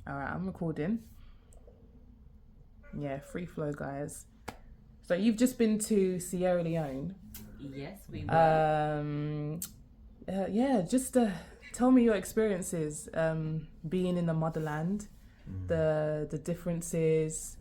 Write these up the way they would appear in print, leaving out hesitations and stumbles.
All right, I'm recording. Yeah, free flow, guys. So you've just been to Sierra Leone. Yes, we were. Yeah, just tell me your experiences being in the motherland, the differences,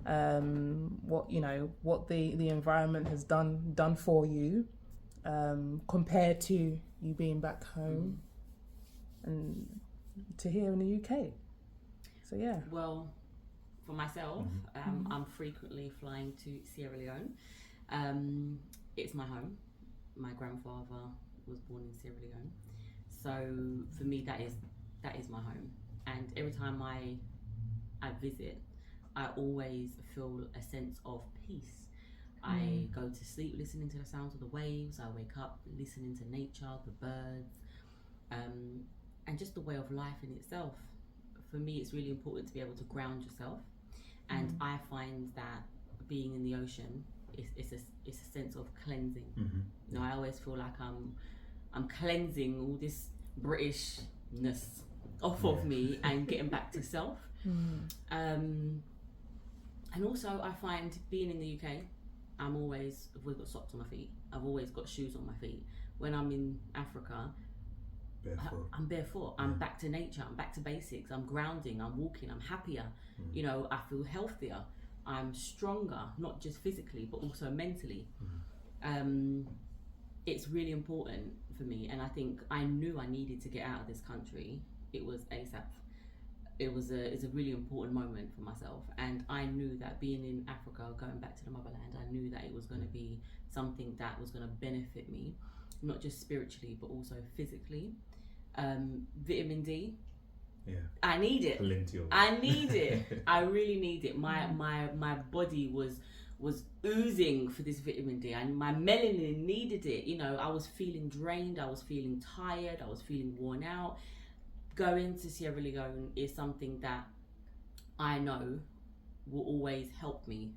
what the environment has done for you, compared to you being back home, and to here in the UK. So yeah. Well, for myself, I'm frequently flying to Sierra Leone. It's my home. My grandfather was born in Sierra Leone, so for me that is my home. And every time I visit, I always feel a sense of peace. I go to sleep listening to the sounds of the waves. I wake up listening to nature, the birds, and just the way of life in itself. For me, it's really important to be able to ground yourself, and I find that being in the ocean it's a sense of cleansing. You know, I always feel like I'm cleansing all this Britishness off of me and getting back to self. And also, I find being in the UK, I've always got socks on my feet. I've always got shoes on my feet. When I'm in Africa, I'm barefoot. I'm back to nature. I'm back to basics. I'm grounding. I'm walking. I'm happier. You know, I feel healthier. I'm stronger, not just physically, but also mentally. It's really important for me, and I think I knew I needed to get out of this country. It was ASAP. It's a really important moment for myself, and I knew that being in Africa, going back to the motherland, I knew that it was going to be something that was going to benefit me, not just spiritually but also physically. Vitamin D, I need it. I need it. I really need it. My body was oozing for this vitamin D, and my melanin needed it. You know, I was feeling drained, I was feeling tired, I was feeling worn out. Going to Sierra Leone is something that I know will always help me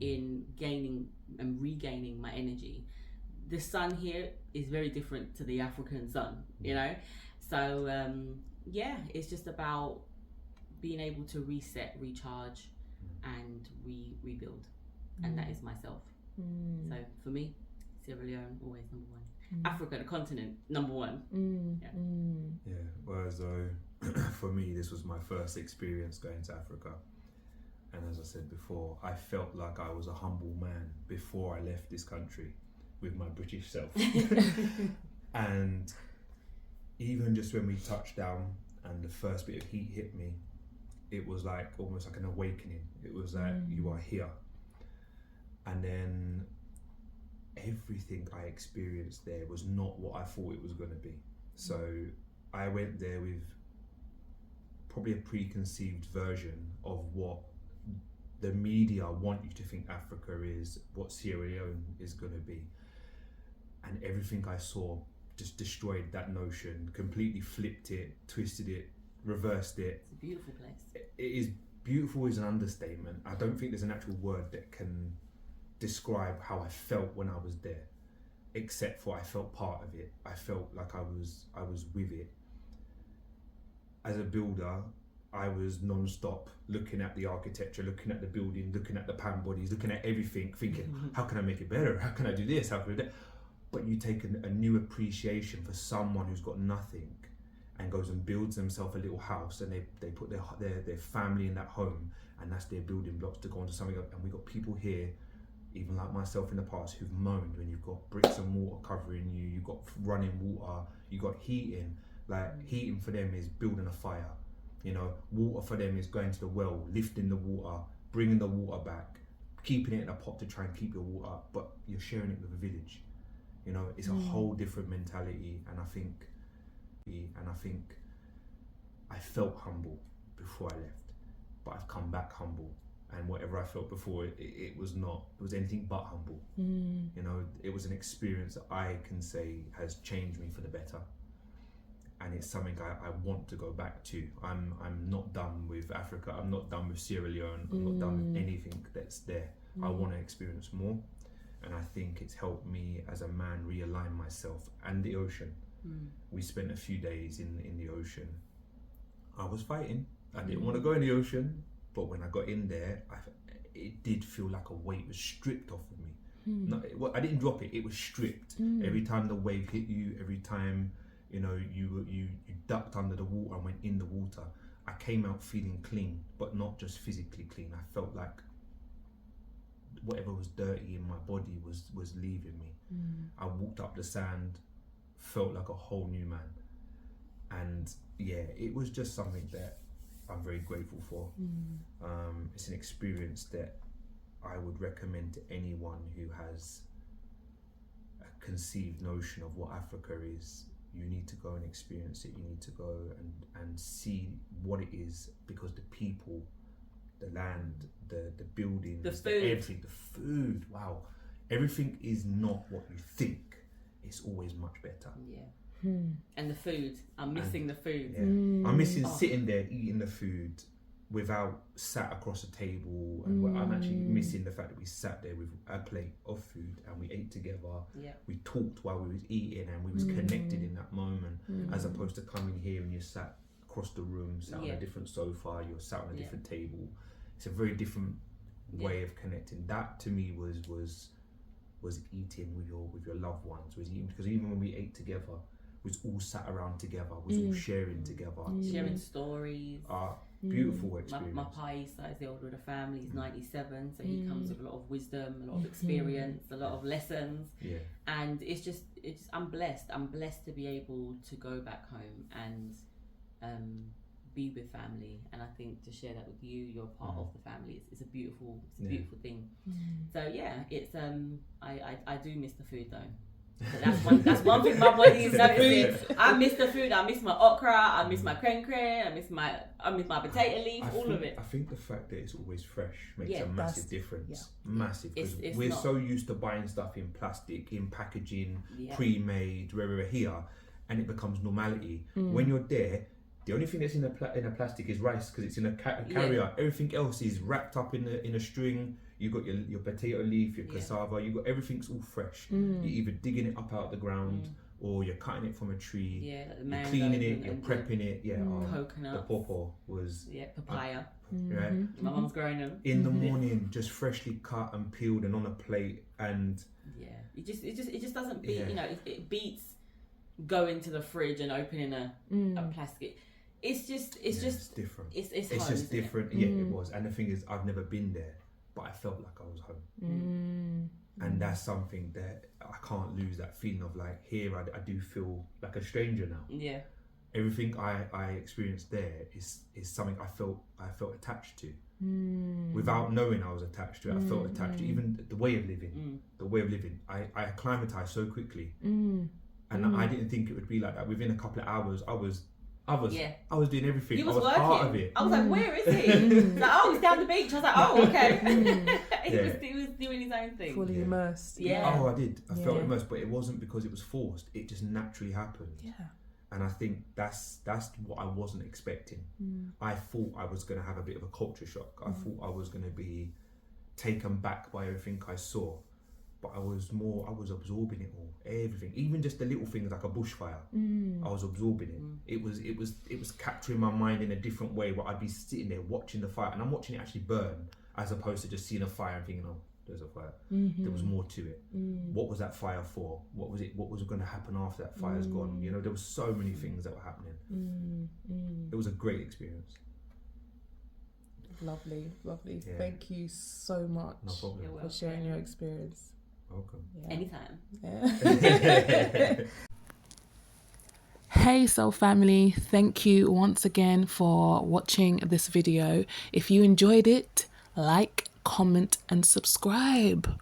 in gaining and regaining my energy. The sun here is very different to the African sun, you know? So it's just about being able to reset, recharge, and rebuild. And that is myself. So for me, Sierra Leone, always number one. Africa, the continent, number one. Whereas for me, this was my first experience going to Africa. And as I said before, I felt like I was a humble man before I left this country with my British self. And even just when we touched down and the first bit of heat hit me, it was like almost like an awakening. It was like, you are here. And then everything I experienced there was not what I thought it was going to be. So I went there with probably a preconceived version of what the media want you to think Africa is, what Sierra Leone is going to be. And everything I saw just destroyed that notion, completely flipped it, twisted it, reversed it. It's a beautiful place. It is beautiful is an understatement. I don't think there's an actual word that can describe how I felt when I was there, except for I felt part of it. I felt like I was with it. As a builder, I was non-stop looking at the architecture, looking at the building, looking at the pan bodies, looking at everything, thinking, how can I make it better? How can I do this? How can I do that? But you take a new appreciation for someone who's got nothing and goes and builds themselves a little house, and they put their family in that home, and that's their building blocks to go into something else. And we've got people here, even like myself in the past, who've moaned when you've got bricks and water covering you, you've got running water, you've got heating. Like heating for them is building a fire. You know, water for them is going to the well, lifting the water, bringing the water back, keeping it in a pot to try and keep your water up, but you're sharing it with a village. You know, it's a whole different mentality, and I think I felt humble before I left, but I've come back humble. And whatever I felt before, it was anything but humble. You know, it was an experience that I can say has changed me for the better. And it's something I want to go back to. I'm not done with Africa. I'm not done with Sierra Leone. I'm not done with anything that's there. I want to experience more. And I think it's helped me as a man realign myself and the ocean. We spent a few days in the ocean. I was fighting. I didn't want to go in the ocean, but when I got in there, it did feel like a weight was stripped off of me. I didn't drop it; it was stripped. Every time the wave hit you, every time you ducked under the water and went in the water, I came out feeling clean, but not just physically clean. I felt like whatever was dirty in my body was leaving me. I walked up the sand, felt like a whole new man, and yeah, it was just something that I'm very grateful for. It's an experience that I would recommend to anyone who has a conceived notion of what Africa is. You need to go and experience it. You need to go and see what it is, because the people, the land, the buildings, the food, everything, the food, wow. Everything is not what you think. It's always much better. Yeah. And the food. I'm missing the food. Yeah. I'm missing sitting there eating the food without sat across a table, and I'm actually missing the fact that we sat there with a plate of food and we ate together. We talked while we was eating and we was connected in that moment, as opposed to coming here and you sat across the room, sat on a different sofa, you're sat on a different table. It's a very different way of connecting. That to me was eating with your loved ones, was eating, because even when we ate together, we was all sat around together, was all sharing together, sharing stories. Beautiful experience. My Paisa is the older of the family. He's 97, so he comes with a lot of wisdom, a lot of experience, a lot of lessons. And it's just I'm blessed to be able to go back home and be with family, and I think to share that with you, you're part of the family. It's a beautiful thing. So yeah, it's I do miss the food though. So that's one thing my body is noticing. I miss the food. I miss my okra. I miss my krenkre. I miss my potato leaf. All of it. I think the fact that it's always fresh makes a massive difference. Massive, because we're so used to buying stuff in plastic, in packaging, pre-made, wherever here, and it becomes normality. When you're there, the only thing that's in a plastic is rice, because it's in a carrier. Everything else is wrapped up in a string. You got your potato leaf, your cassava. You got everything's all fresh. You're either digging it up out of the ground, or you're cutting it from a tree. You're cleaning it. You're prepping it. Coconut. The pawpaw was papaya. Right. My mum's growing them in the morning, just freshly cut and peeled and on a plate, and it just doesn't beat. It beats going to the fridge and opening a plastic. It's just different. It's home, just different. It? It was. And the thing is, I've never been there, but I felt like I was home. And that's something that I can't lose, that feeling of like, here I do feel like a stranger now. Everything I experienced there is something I felt attached to. Without knowing I was attached to it, I felt attached to even the way of living. I acclimatized so quickly. And I didn't think it would be like that. Within a couple of hours, I was doing everything. He was I was working. part of it. I was like, where is he? He's like, oh, he's down the beach. I was like, oh, okay. He was doing his own thing. Fully immersed. Oh, I did. I felt immersed, but it wasn't because it was forced. It just naturally happened. And I think that's what I wasn't expecting. I thought I was going to have a bit of a culture shock. I thought I was going to be taken back by everything I saw. But I was absorbing it all, everything, even just the little things like a bushfire. I was absorbing it. It was capturing my mind in a different way, where I'd be sitting there watching the fire, and I'm watching it actually burn, as opposed to just seeing a fire and thinking, oh, there's a fire. There was more to it. What was that fire for? What was it? What was going to happen after that fire's gone? There was so many things that were happening. It was a great experience. Lovely. Thank you so much for sharing your experience. Welcome. Anytime. Hey Soul family, thank you once again for watching this video. If you enjoyed it, like, comment and subscribe.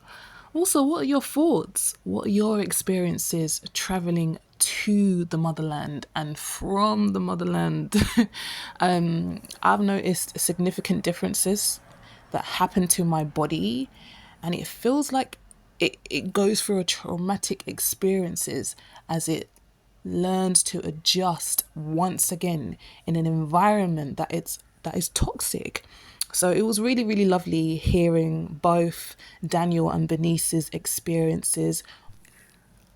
Also, what are your thoughts? What are your experiences traveling to the motherland and from the motherland? I've noticed significant differences that happen to my body, and it feels like it goes through a traumatic experiences as it learns to adjust once again in an environment that is toxic. So it was really, really lovely hearing both Daniel and Bernice's experiences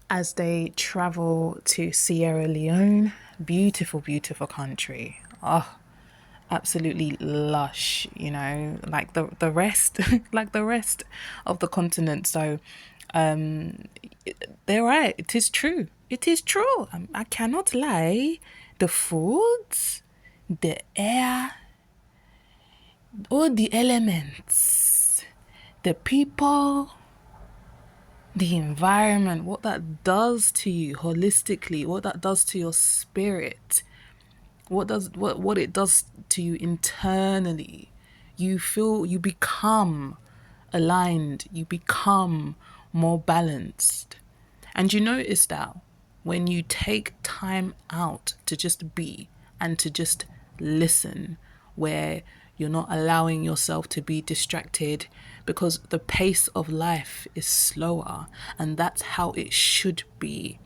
as they travel to Sierra Leone. Beautiful, beautiful country. absolutely lush, you know, like the rest, like the rest of the continent. So they're right. It is true. It is true. I cannot lie. The foods, the air, all the elements, the people, the environment, what that does to you holistically, what that does to your spirit, what it does to you internally. You become aligned, you become more balanced. And you notice that when you take time out to just be and to just listen, where you're not allowing yourself to be distracted, because the pace of life is slower, and that's how it should be.